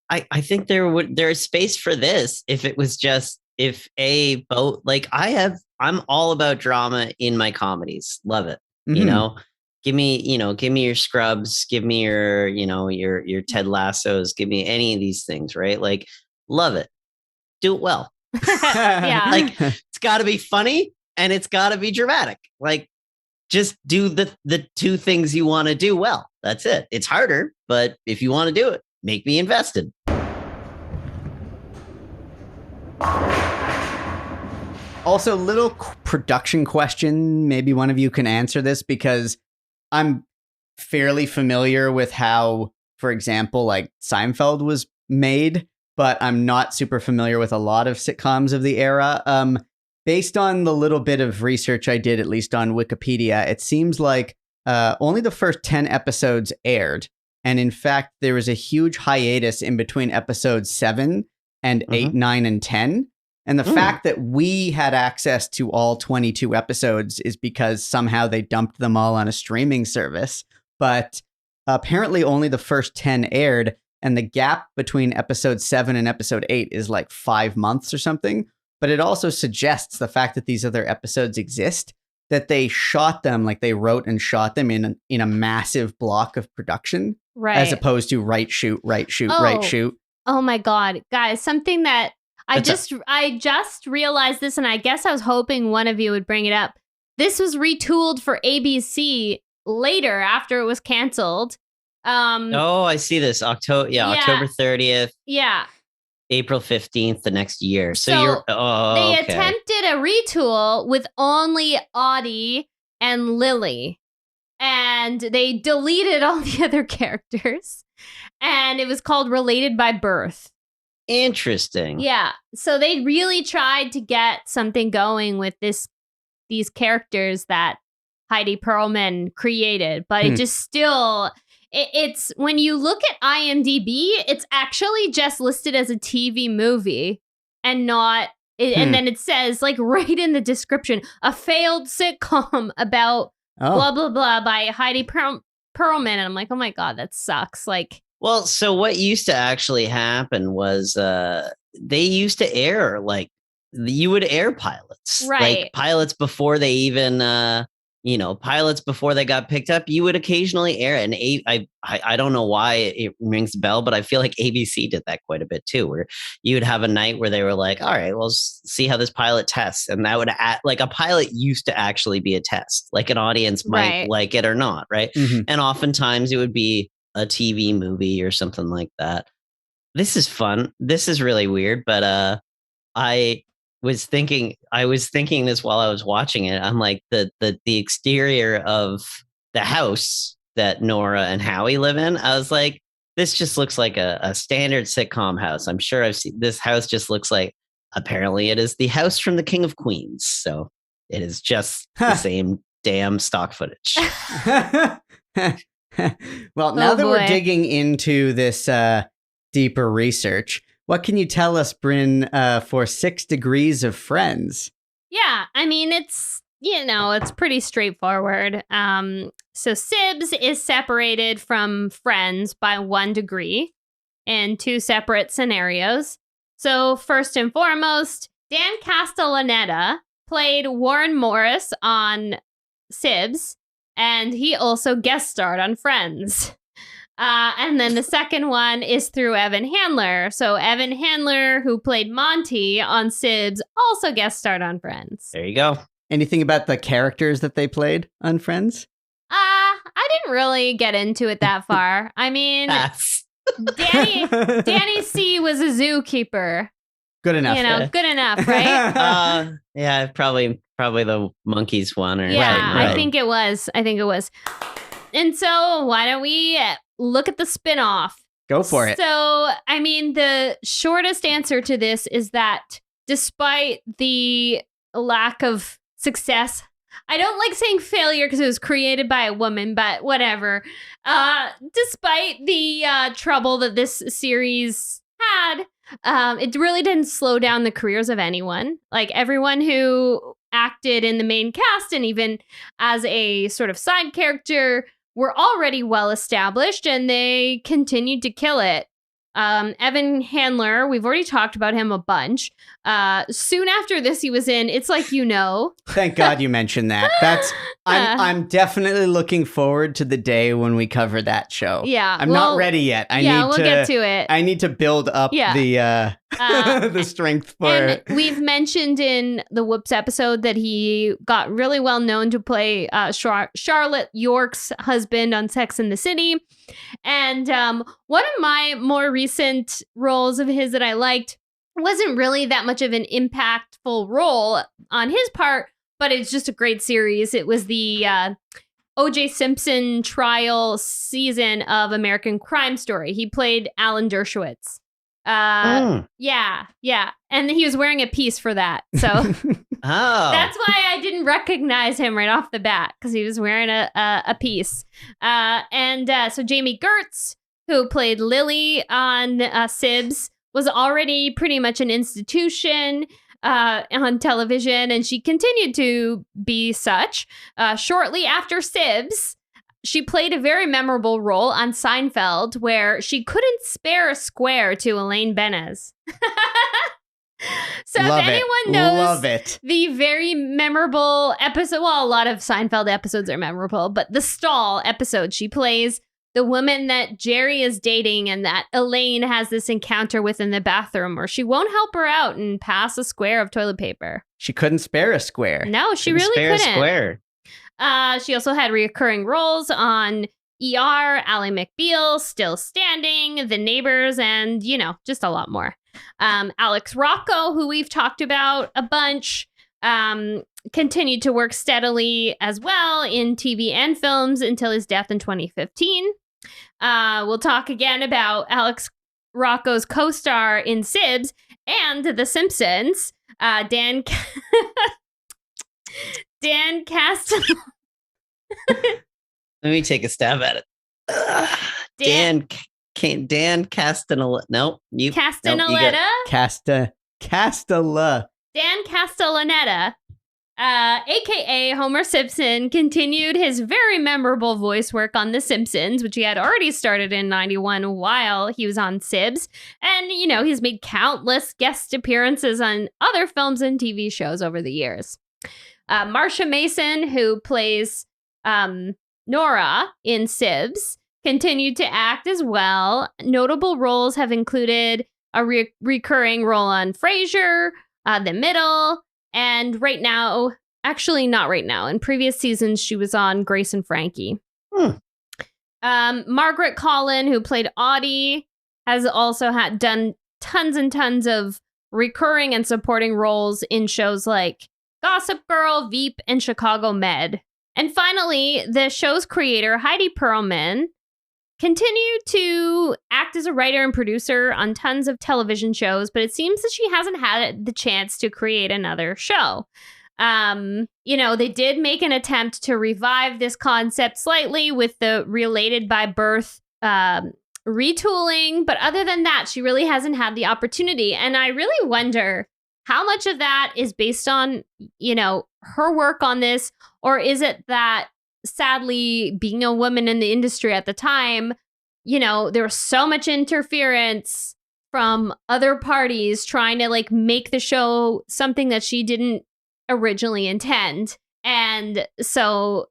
I think there's space for this if it was just, I'm all about drama in my comedies. Love it. Mm-hmm. You know, give me your Scrubs, give me your Ted Lassos, give me any of these things, right? Like, love it. Do it well. Yeah. Like, it's got to be funny and it's got to be dramatic. Like, just do the two things you want to do well. That's it. It's harder, but if you want to do it, make me invested. Also, little production question. Maybe one of you can answer this because I'm fairly familiar with how, for example, like Seinfeld was made, but I'm not super familiar with a lot of sitcoms of the era. Based on the little bit of research I did, at least on Wikipedia, it seems like only the first 10 episodes aired. And in fact, there was a huge hiatus in between episodes 7 and 8, 9, and 10. And the fact that we had access to all 22 episodes is because somehow they dumped them all on a streaming service. But apparently only the first 10 aired. And the gap between episode 7 and episode 8 is like 5 months or something. But it also suggests the fact that these other episodes exist, that they shot them, like they wrote and shot them in a massive block of production, right? As opposed to write, shoot. Oh my God, guys, something that I just realized this, and I guess I was hoping one of you would bring it up. This was retooled for ABC later after it was canceled. I see this. October 30th. Yeah. April 15th the next year. So they attempted a retool with only Audie and Lily, and they deleted all the other characters, and it was called Related by Birth. Interesting. Yeah. So they really tried to get something going with these characters that Heidi Perlman created, but it just still... It's when you look at IMDb, it's actually just listed as a TV movie and not, and then it says like right in the description, a failed sitcom about blah, blah, blah by Heidi Perlman. And I'm like, oh my God, that sucks. Like, well, so what used to actually happen was they used to air, like, you would air pilots, right? Like pilots before they even, pilots before they got picked up, you would occasionally air it. And I don't know why it rings a bell, but I feel like ABC did that quite a bit too, where you would have a night where they were like, all right, well, see how this pilot tests. And that would like a pilot used to actually be a test, like an audience might like it or not. Right. Mm-hmm. And oftentimes it would be a TV movie or something like that. This is fun. This is really weird, but I was thinking this while I was watching it. I'm like, the exterior of the house that Nora and Howie live in, I was like, this just looks like a standard sitcom house. I'm sure I've seen this house. Just looks like, apparently it is the house from the King of Queens. So it is just the same damn stock footage. Well, now that we're boy. digging into this deeper research, what can you tell us, Brynn, for 6 Degrees of Friends? Yeah, I mean, it's pretty straightforward. So Sibs is separated from Friends by 1 degree in 2 separate scenarios. So first and foremost, Dan Castellaneta played Warren Morris on Sibs, and he also guest starred on Friends. And then the second one is through Evan Handler. So Evan Handler, who played Monty on Sibs, also guest starred on Friends. There you go. Anything about the characters that they played on Friends? I didn't really get into it that far. I mean, Pass. Danny C was a zookeeper. Good enough. Good enough, right? Yeah, probably the monkeys one. Or Yeah, right. I think it was. And so why don't we look at the spinoff? Go for it. So, I mean, the shortest answer to this is that despite the lack of success, I don't like saying failure because it was created by a woman, but whatever. Despite the trouble that this series had, it really didn't slow down the careers of anyone. Like everyone who acted in the main cast and even as a sort of side character were already well established, and they continued to kill it. Evan Handler, we've already talked about him a bunch. Soon after this, he was in It's Like You Know. Thank God you mentioned that. I'm definitely looking forward to the day when we cover that show. Yeah, I'm not ready yet. We'll get to it. I need to build up the the strength for And it. we've mentioned in the Whoops episode that he got really well known to play Charlotte York's husband on Sex and the City. And one of my more recent roles of his that I liked wasn't really that much of an impactful role on his part, but it's just a great series. It was the O.J. Simpson trial season of American Crime Story. He played Alan Dershowitz. Yeah. And he was wearing a piece for that. So that's why I didn't recognize him right off the bat, because he was wearing a piece. So Jamie Gertz, who played Lily on Sibs, was already pretty much an institution on television, and she continued to be such. Shortly after Sibs, she played a very memorable role on Seinfeld where she couldn't spare a square to Elaine Benez. So Love if anyone knows the very memorable episode, well, a lot of Seinfeld episodes are memorable, but the stall episode, she plays the woman that Jerry is dating and that Elaine has this encounter with in the bathroom where she won't help her out and pass a square of toilet paper. She couldn't spare a square. No, she really couldn't. Spare a square. She also had recurring roles on ER, Ally McBeal, Still Standing, The Neighbors, and, just a lot more. Alex Rocco, who we've talked about a bunch, continued to work steadily as well in TV and films until his death in 2015. We'll talk again about Alex Rocco's co-star in Sibs and The Simpsons, Dan Castellaneta. Let me take a stab at it. Dan Castellaneta. No, you. Castellaneta. Castella. Dan Castellaneta, a.k.a. Homer Simpson, continued his very memorable voice work on The Simpsons, which he had already started in 91 while he was on Sibs. And, he's made countless guest appearances on other films and TV shows over the years. Marsha Mason, who plays Nora in Sibs, continued to act as well. Notable roles have included a recurring role on Frasier, The Middle, and right now, actually not right now, in previous seasons, she was on Grace and Frankie. Margaret Collin, who played Audie, has also done tons and tons of recurring and supporting roles in shows like Gossip Girl, Veep, and Chicago Med. And finally, the show's creator, Heidi Perlman, continued to act as a writer and producer on tons of television shows, but it seems that she hasn't had the chance to create another show. They did make an attempt to revive this concept slightly with the related by birth retooling. But other than that, she really hasn't had the opportunity. And I really wonder how much of that is based on, her work on this, or is it that sadly, being a woman in the industry at the time, there was so much interference from other parties trying to make the show something that she didn't originally intend. And so,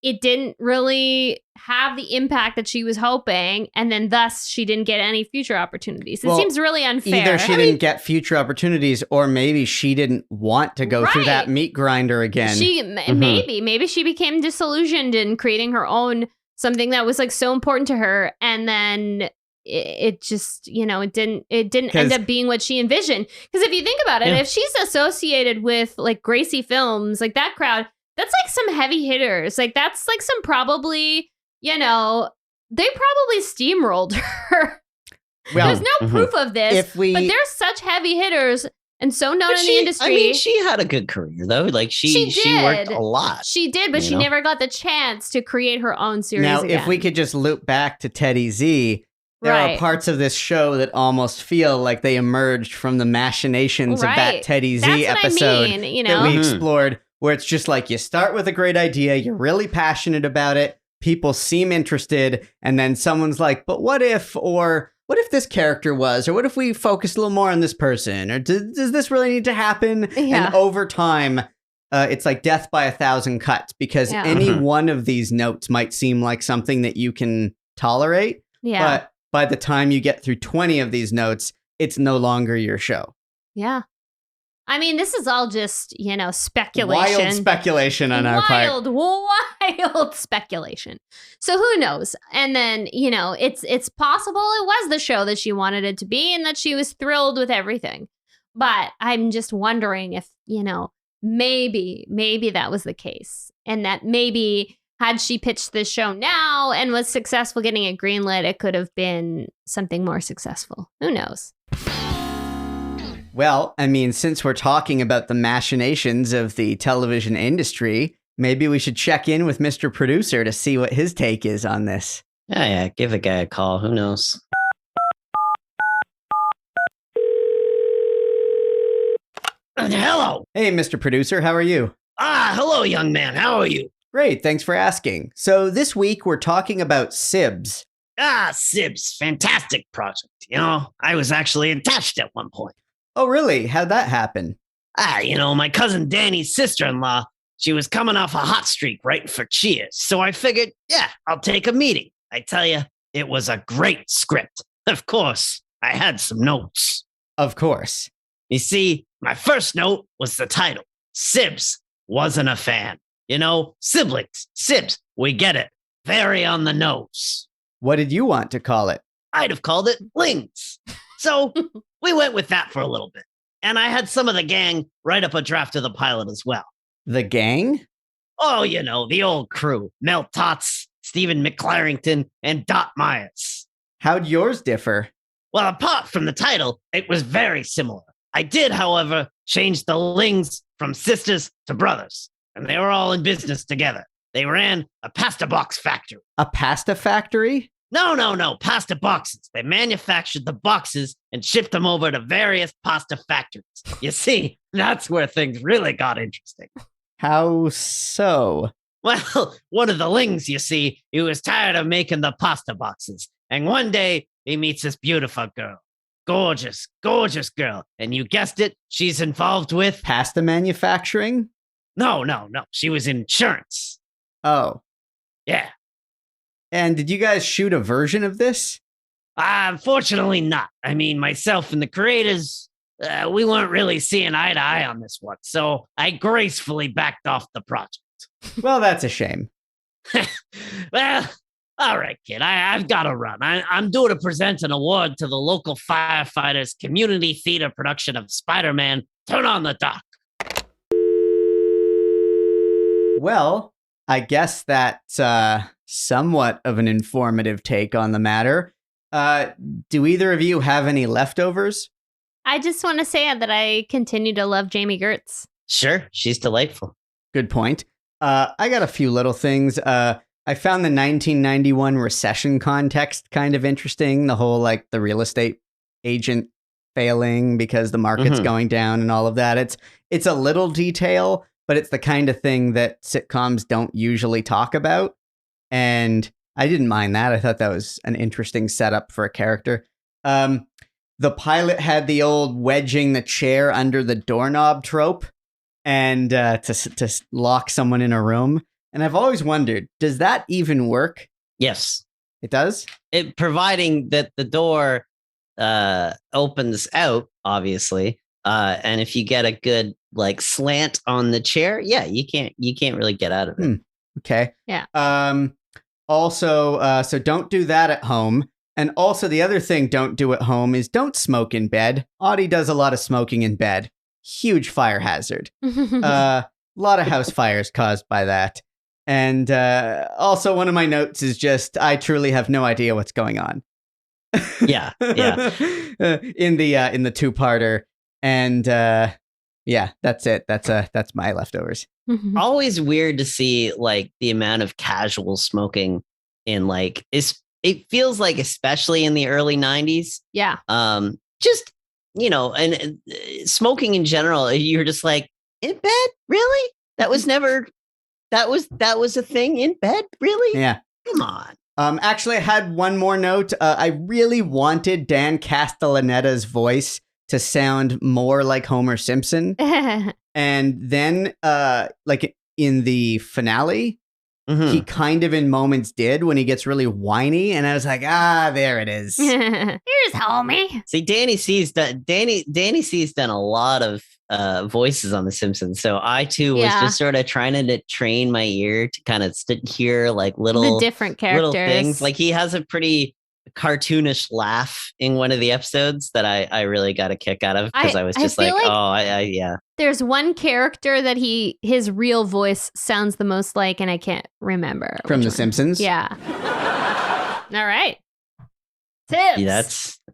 it didn't really have the impact that she was hoping. And then thus she didn't get any future opportunities. It seems really unfair. Either she didn't get future opportunities, or maybe she didn't want to go through that meat grinder again. Maybe she became disillusioned in creating her own something that was so important to her. And then it just, it didn't end up being what she envisioned. Because if you think about it, if she's associated with Gracie Films, that crowd, that's some heavy hitters. That's some probably, they probably steamrolled her. Well, there's no proof of this, but they're such heavy hitters and so known in the industry. I mean, she had a good career though. She worked a lot. She did, but she never got the chance to create her own series. Now, again. If we could just loop back to Teddy Z, there are parts of this show that almost feel like they emerged from the machinations of that Teddy Z episode that we explored, where it's just you start with a great idea, you're really passionate about it, people seem interested, and then someone's like, but what if, or what if this character was, or what if we focus a little more on this person, or does this really need to happen? Yeah. And over time, it's like death by 1,000 cuts, because any one of these notes might seem like something that you can tolerate, but by the time you get through 20 of these notes, it's no longer your show. Yeah. I mean, this is all just, speculation. Wild speculation on our part. Wild speculation. So who knows? And then, it's possible it was the show that she wanted it to be and that she was thrilled with everything. But I'm just wondering if, maybe that was the case. And that maybe had she pitched this show now and was successful getting it greenlit, it could have been something more successful. Who knows? Well, I mean, since we're talking about the machinations of the television industry, maybe we should check in with Mr. Producer to see what his take is on this. Yeah, give the guy a call. Who knows? Hello. Hey, Mr. Producer, how are you? Hello, young man. How are you? Great, thanks for asking. So this week we're talking about Sibs. Sibs. Fantastic project. I was actually attached at one point. Oh, really? How'd that happen? My cousin Danny's sister-in-law, she was coming off a hot streak writing for Cheers. So I figured, I'll take a meeting. I tell you, it was a great script. Of course, I had some notes. Of course. You see, my first note was the title. Sibs wasn't a fan. Siblings, Sibs, we get it. Very on the nose. What did you want to call it? I'd have called it Lings. So we went with that for a little bit. And I had some of the gang write up a draft of the pilot as well. The gang? Oh, the old crew. Mel Tots, Stephen McClarrington, and Dot Myers. How'd yours differ? Well, apart from the title, it was very similar. I did, however, change the Lings from sisters to brothers. And they were all in business together. They ran a pasta box factory. A pasta factory? No, pasta boxes. They manufactured the boxes and shipped them over to various pasta factories. You see, that's where things really got interesting. How so? Well, one of the Lings, you see, he was tired of making the pasta boxes. And one day, he meets this beautiful girl. Gorgeous, gorgeous girl. And you guessed it, she's involved with... Pasta manufacturing? No. She was in insurance. Oh. Yeah. And did you guys shoot a version of this? Unfortunately not. I mean, myself and the creators, we weren't really seeing eye to eye on this one. So I gracefully backed off the project. Well, that's a shame. Well, all right, kid. I've got to run. I'm due to present an award to the local firefighters' community theater production of Spider-Man Turn on the Dock. Well, I guess that's somewhat of an informative take on the matter. Do either of you have any leftovers? I just want to say that I continue to love Jamie Gertz. Sure, she's delightful. Good point. I got a few little things. I found the 1991 recession context kind of interesting. The whole like the real estate agent failing because the market's going down and all of that. It's a little detail, but it's the kind of thing that sitcoms don't usually talk about. And I didn't mind that. I thought that was an interesting setup for a character. The pilot had the old wedging the chair under the doorknob trope and to lock someone in a room. And I've always wondered, does that even work? Yes. It does? Providing that the door opens out, obviously. And if you get a good like slant on the chair, yeah, you can't really get out of it. Okay. Yeah. Also, so don't do that at home. And also the other thing don't do at home is don't smoke in bed. Audie does a lot of smoking in bed. Huge fire hazard. A lot of house fires caused by that. And also one of my notes is just, I truly have no idea what's going on. Yeah. in the two-parter. And yeah, that's it. That's my leftovers. Always weird to see like the amount of casual smoking in like it feels like especially in the early 90s. Yeah. Just, and smoking in general, you're just like, in bed? Really? That was never that was a thing in bed? Really? Yeah. Come on. Actually, I had one more note. I really wanted Dan Castellaneta's voice to sound more like Homer Simpson. And then, like in the finale, he kind of in moments did when he gets really whiny. And I was like, there it is. Here's homie. See, Danny C's done a lot of voices on The Simpsons. So I too was just sort of trying to train my ear to kind of hear like the different characters. Little things. Like he has a pretty cartoonish laugh in one of the episodes that I really got a kick out of because I was just like, yeah. There's one character that his real voice sounds the most like, and I can't remember. From The Simpsons? Yeah. All right. Tips. Yeah,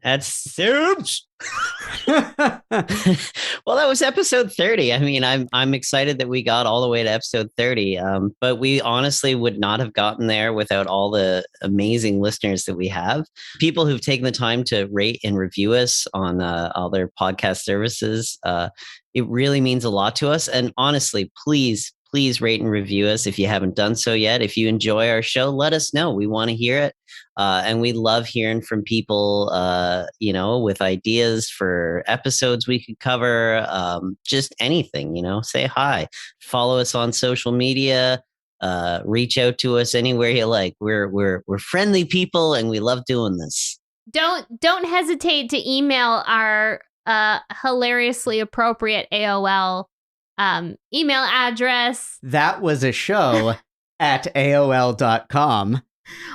that's Sibs. Well, that was episode 30. I mean, I'm excited that we got all the way to episode 30. But we honestly would not have gotten there without all the amazing listeners that we have. People who've taken the time to rate and review us on all their podcast services. It really means a lot to us. And honestly, please rate and review us if you haven't done so yet. If you enjoy our show, let us know. We want to hear it. And we love hearing from people, with ideas for episodes we could cover, just anything, say hi, follow us on social media, reach out to us anywhere you like. We're friendly people and we love doing this. Don't hesitate to email our hilariously appropriate AOL email address. That was a show at AOL.com.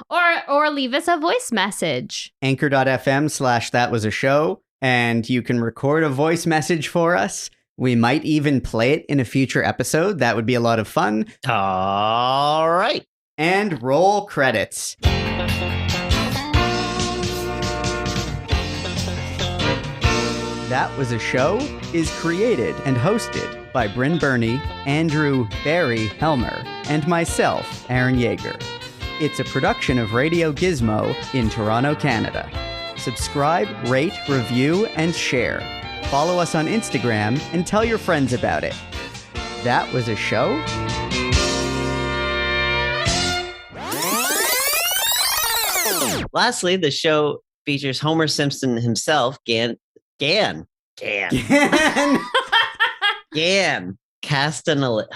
Or leave us a voice message. Anchor.fm/that was a show. And you can record a voice message for us. We might even play it in a future episode. That would be a lot of fun. All right. And roll credits. That Was a Show is created and hosted by Brynn Byrne, Andrew Barry Helmer, and myself, Aaron Yeger. It's a production of Radio Gizmo in Toronto, Canada. Subscribe, rate, review, and share. Follow us on Instagram and tell your friends about it. That was a show? Lastly, the show features Homer Simpson himself, Gan Castellaneta. Dan Castellaneta.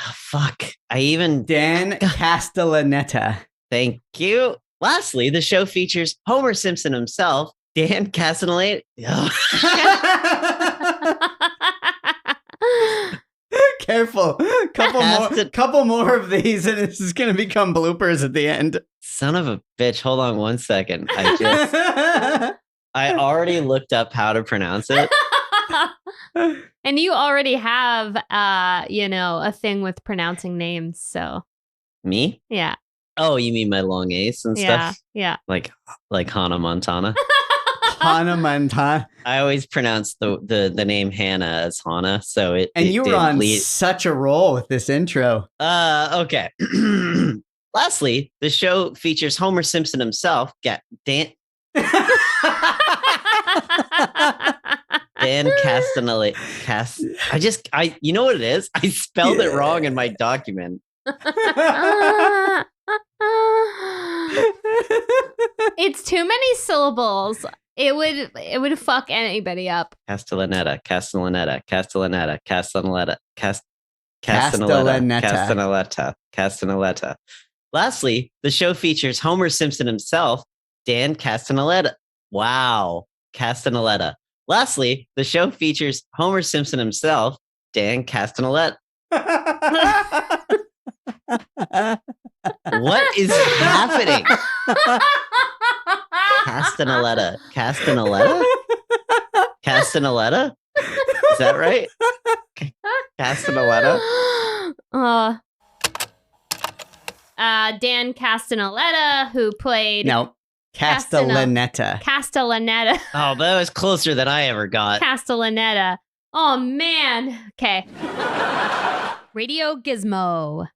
Thank you. Lastly, the show features Homer Simpson himself, Dan Castellaneta. Careful. Couple more of these and this is going to become bloopers at the end. Son of a bitch. Hold on one second. I already looked up how to pronounce it. And you already have, a thing with pronouncing names, so. Me? Yeah. Oh, you mean my long A's and stuff? Yeah. Like Hannah Montana? Hannah Montana. I always pronounce the name Hannah as Hannah, so it. And it you were did on lead. such a roll with this intro. Okay. Lastly, the show features Homer Simpson himself. Dan Castanelli. You know what it is? I spelled it wrong in my document. It's too many syllables. It would fuck anybody up. Castellaneta. Lastly, the show features Homer Simpson himself, Dan Castellaneta. Wow, Castellaneta. Lastly, the show features Homer Simpson himself, Dan Castellaneta. What is happening? Castanaletta. Is that right? Castanaletta? Dan Castellaneta, who played... No, Castellaneta. Castellaneta. Oh, that was closer than I ever got. Castellaneta. Oh, man. Okay. Radio Gizmo.